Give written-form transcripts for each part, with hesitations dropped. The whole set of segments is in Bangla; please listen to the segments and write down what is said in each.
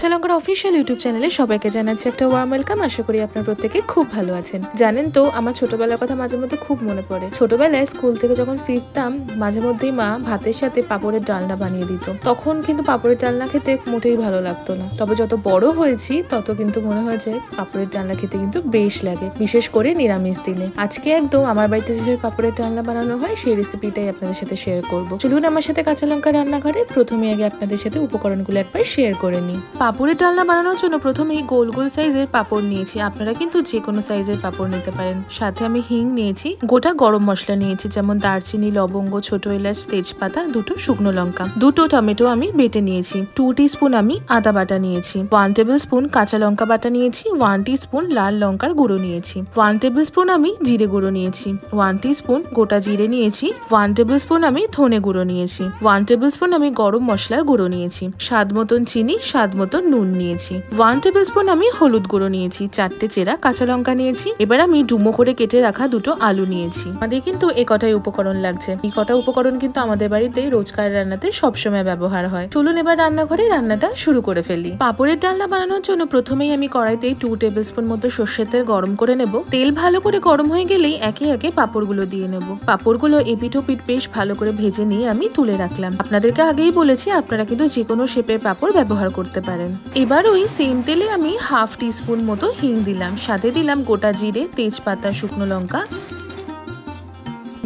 কাঁচালঙ্কার অফিসিয়াল ইউটিউব চ্যানেলে সবাইকে জানাচ্ছি একটা ওয়ার্ম ওয়েলকাম। আশা করি আপনারা প্রত্যেকে খুব ভালো আছেন। জানেন তো, আমার ছোটবেলার কথা মাঝে মধ্যে খুব মনে পড়ে। ছোটবেলায় স্কুল থেকে যখন ফিরতাম, মাঝে মধ্যেই মা ভাতের সাথে পাঁপড়ের ডালনা বানিয়ে দিত। তখন কিন্তু পাঁপড়ের ডালনা খেতে মোটেই ভালো লাগতো না, তবে যত বড় হয়েছি তত কিন্তু মনে হয় যে পাঁপড়ের ডালনা খেতে কিন্তু বেশ লাগে, বিশেষ করে নিরামিষ দিনে। আজকে একদম আমার বাড়িতে যেভাবে পাঁপড়ের ডালনা বানানো হয় সেই রেসিপিটাই আপনাদের সাথে শেয়ার করবো। চলুন আমার সাথে কাঁচালঙ্কা রান্নাঘরে। প্রথমে আগে আপনাদের সাথে উপকরণগুলো একবার শেয়ার করে নিই। পাঁপড়ের ডালনা বানানোর জন্য প্রথমেই গোল গোল সাইজের পাঁপড় নিয়েছি। আপনারা কিন্তু যে কোনো সাইজের পাঁপড় নিতে পারেন। সাথে আমি হিং নিয়েছি, গোটা গরম মশলা নিয়েছি যেমন দারচিনি, লবঙ্গ, ছোট এলাচ, তেজপাতা, দুটো শুকনো লঙ্কা, দুটো টমেটো আমি বেটে নিয়েছি, 2 টিস্পুন আমি আদা বাটা নিয়েছি, 1 টেবিল স্পুন কাঁচা লঙ্কা বাটা নিয়েছি, 1 টিস্পুন লাল লঙ্কার গুঁড়ো নিয়েছি, 1 টেবিল স্পুন আমি জিরে গুঁড়ো নিয়েছি, 1 টিস্পুন গোটা জিরে নিয়েছি, 1 টেবিল স্পুন আমি ধনে গুঁড়ো নিয়েছি, 1 টেবিল স্পুন আমি গরম মশলার গুঁড়ো নিয়েছি, স্বাদ মতন চিনি, স্বাদ মতন নুন নিয়েছি, 1 টেবিল স্পুন আমি হলুদ গুঁড়ো নিয়েছি, 4টে চেরা কাঁচা লঙ্কা নিয়েছি। এবার আমি ডুমো করে কেটে রাখা দুটো আলু নিয়েছি। আমাদের কিন্তু এ কটাই উপকরণ লাগছে। এই কটা উপকরণ কিন্তু আমাদের বাড়িতে রোজকার রান্নাতে সবসময় ব্যবহার হয়। চলুন এবার রান্নাঘরে রান্নাটা শুরু করে ফেলি। পাঁপড়ের ডালনা বানানোর জন্য প্রথমেই আমি কড়াইতে 2 টেবিল স্পুন মতো সর্ষের তেল গরম করে নেব। তেল ভালো করে গরম হয়ে গেলেই একে একে পাঁপড়গুলো দিয়ে নেব। পাঁপড়গুলো এপিঠ ওপিঠ বেশ ভালো করে ভেজে নিয়ে আমি তুলে রাখলাম। আপনাদেরকে আগেই বলেছি আপনারা কিন্তু যে কোনো শেপের পাঁপড় ব্যবহার করতে পারেন। এবার ওই সেম তেলে আমি 1/2 টিস্পুন মতো হিং দিলাম, সাথে দিলাম গোটা জিরে, তেজপাতা, শুকনো লঙ্কা,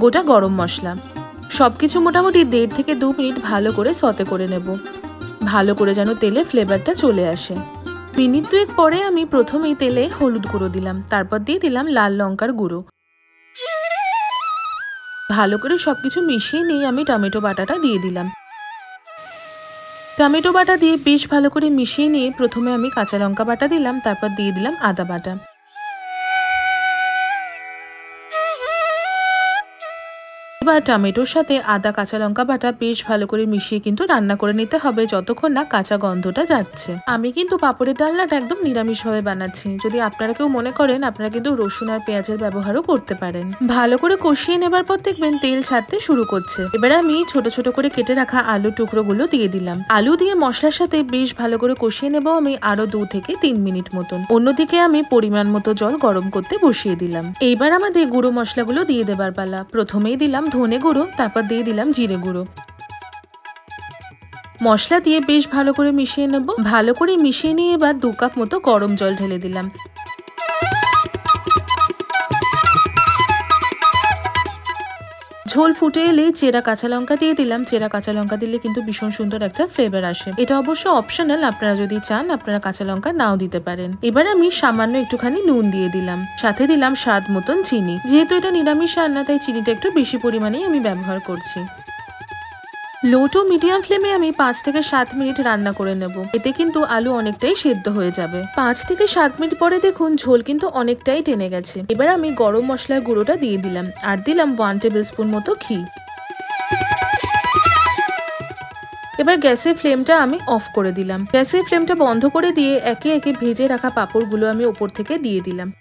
গোটা গরম মশলা। সবকিছু মোটামুটি 1.5 থেকে 2 মিনিট ভালো করে সতে করে নেব, ভালো করে যেন তেলে ফ্লেভারটা চলে আসে। মিনিট 2 পরে আমি প্রথমেই তেলে হলুদ গুঁড়ো দিলাম, তারপর দিয়ে দিলাম লাল লঙ্কার গুঁড়ো। ভালো করে সবকিছু মিশিয়ে নিয়ে আমি টমেটো বাটাটা দিয়ে দিলাম। টমেটো বাটা দিয়ে বেশ ভালো করে মিশিয়ে নিয়ে প্রথমে আমি কাঁচা লঙ্কা বাটা দিলাম, তারপর দিয়ে দিলাম আদা বাটা। এবার টমেটোর সাথে আদা কাঁচা লঙ্কা বাটা বেশ ভালো করে মিশিয়ে কিন্তু রান্না করে নিতে হবে যতক্ষণ না কাঁচা গন্ধটা যাচ্ছে। আমি কিন্তু পাঁপড়ের ডালনাটা একদম নিরামিষ ভাবে বানাচ্ছি। যদি আপনারা কেউ মনে করেন আপনারা কিন্তু রসুন আর পেঁয়াজের ব্যবহারও করতে পারেন। ভালো করে কষিয়ে নেবার পর দেখবেন তেল ছাড়তে শুরু করছে। এবারে আমি ছোট ছোট করে কেটে রাখা আলু টুকরোগুলো দিয়ে দিলাম। আলু দিয়ে মশলার সাথে বেশ ভালো করে কষিয়ে নেব আমি আরো 2 থেকে 3 মিনিট মতন। অন্যদিকে আমি পরিমাণ মতো জল গরম করতে বসিয়ে দিলাম। এইবার আমাদের গুঁড়ো মশলাগুলো দিয়ে দেবার পালা। প্রথমেই দিলাম ধনে গুঁড়ো, তারপর দিয়ে দিলাম জিরে গুঁড়ো। মশলা দিয়ে বেশ ভালো করে মিশিয়ে নেব। ভালো করে মিশিয়ে নিয়ে এবার 2 কাপ মতো গরম জল ঢেলে দিলাম। ঝোল ফুটে এলে চেরা কাঁচা লঙ্কা দিয়ে দিলাম। চেরা কাঁচা লঙ্কা দিলে কিন্তু ভীষণ সুন্দর একটা ফ্লেভার আসে। এটা অবশ্য অপশনাল, আপনারা যদি চান আপনারা কাঁচা লঙ্কা নাও দিতে পারেন। এবার আমি সামান্য একটুখানি নুন দিয়ে দিলাম, সাথে দিলাম স্বাদ মতন চিনি। যেহেতু এটা নিরামিষ রান্না তাই চিনিটা একটু বেশি পরিমাণেই আমি ব্যবহার করছি। লো টু মিডিয়াম ফ্লেমে আমি 5 থেকে 7 মিনিট রান্না করে নেব। এতে কিন্তু আলু অনেকটাই সেদ্ধ হয়ে যাবে। 5 থেকে 7 মিনিট পরে দেখুন ঝোল কিন্তু অনেকটাই টেনে গেছে। এবার আমি গরম মশলার গুঁড়োটা দিয়ে দিলাম আর দিলাম 1 টেবিল স্পুন মতো ঘি। এবার গ্যাসের ফ্লেমটা আমি অফ করে দিলাম। গ্যাসের ফ্লেমটা বন্ধ করে দিয়ে একে একে ভেজে রাখা পাঁপড়গুলো আমি ওপর থেকে দিয়ে দিলাম।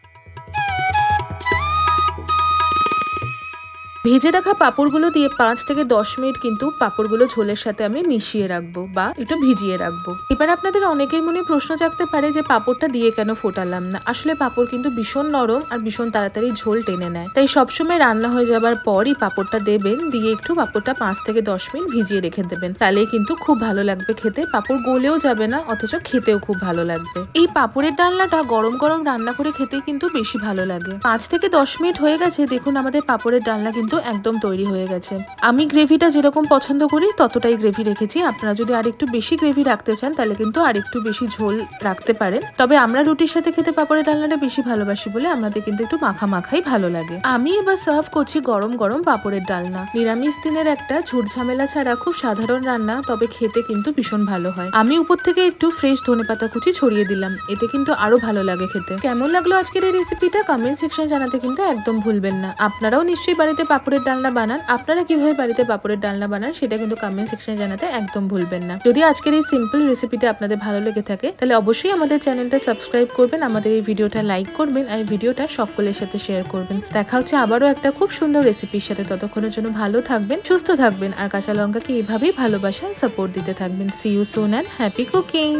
ভেজে রাখা পাঁপড়গুলো দিয়ে 5 থেকে 10 মিনিট কিন্তু পাঁপড়গুলো ঝোলের সাথে আমি মিশিয়ে রাখবো বা একটু ভিজিয়ে রাখবো। এবার আপনাদের অনেকের মনে প্রশ্ন জাগতে পারে যে পাঁপড়টা দিয়ে কেন ফোটালাম না। আসলে পাঁপড় কিন্তু ভীষণ নরম আর ভীষণ তাড়াতাড়ি ঝোল টেনে নেয়, তাই সবসময় রান্না হয়ে যাবার পরই পাঁপড়টা দেবেন, দিয়ে একটু পাঁপড়টা 5 থেকে 10 মিনিট ভিজিয়ে রেখে দেবেন। তাহলে কিন্তু খুব ভালো লাগবে খেতে। পাঁপড় গলেও যাবে না, অথচ খেতেও খুব ভালো লাগবে। এই পাঁপড়ের ডালনাটা গরম গরম রান্না করে খেতে কিন্তু বেশি ভালো লাগে। 5 থেকে 10 মিনিট হয়ে গেছে, দেখুন আমাদের পাঁপড়ের ডালনা কিন্তু একদম তৈরি হয়ে গেছে। আমি গ্রেভিটা যেরকম পছন্দ করি ততটাই গ্রেভি রেখেছি। আপনারা যদি আরেকটু বেশি গ্রেভি রাখতে চান তাহলে কিন্তু আরেকটু বেশি ঝোল রাখতে পারেন। তবে আমরা রুটির সাথে খেতে পাঁপড়ের ডালনাটা বেশি ভালোবাসি বলে আমাদের কিন্তু একটু মাখা মাখাই ভালো লাগে। আমি এবার সার্ভ করছি গরম গরম পাঁপড়ের ডালনা। নিরামিষ দিনের একটা ঝুট ঝামেলা ছাড়া খুব সাধারণ রান্না, তবে খেতে কিন্তু ভীষণ ভালো হয়। আমি উপর থেকে একটু ফ্রেশ ধনেপাতা কুচি ছড়িয়ে দিলাম, এতে কিন্তু আরো ভালো লাগে খেতে। কেমন লাগলো আজকের এই রেসিপিটা কমেন্ট সেকশনে জানাতে কিন্তু একদম ভুলবেন না। আপনারাও নিশ্চয়ই বাড়িতে পাঁপড়ের ডালনা বানান। আপনারা কিভাবে বাড়িতে পাঁপড়ের ডালনা বানান সেটা কিন্তু কমেন্ট সেকশনে জানাতে একদম ভুলবেন না। যদি আজকের এই সিম্পল রেসিপিটা আপনাদের ভালো লেগে থাকে তাহলে অবশ্যই আমাদের চ্যানেলটা সাবস্ক্রাইব করবেন, আমাদের এই ভিডিওটা লাইক করবেন আর এই ভিডিওটা সকলের সাথে শেয়ার করবেন। দেখা হচ্ছে আবারও একটা খুব সুন্দর রেসিপির সাথে। ততক্ষণের জন্য ভালো থাকবেন, সুস্থ থাকবেন আর কাঁচা লঙ্কাকে এভাবেই ভালোবাসা সাপোর্ট দিতে থাকবেন। See you soon and happy cooking.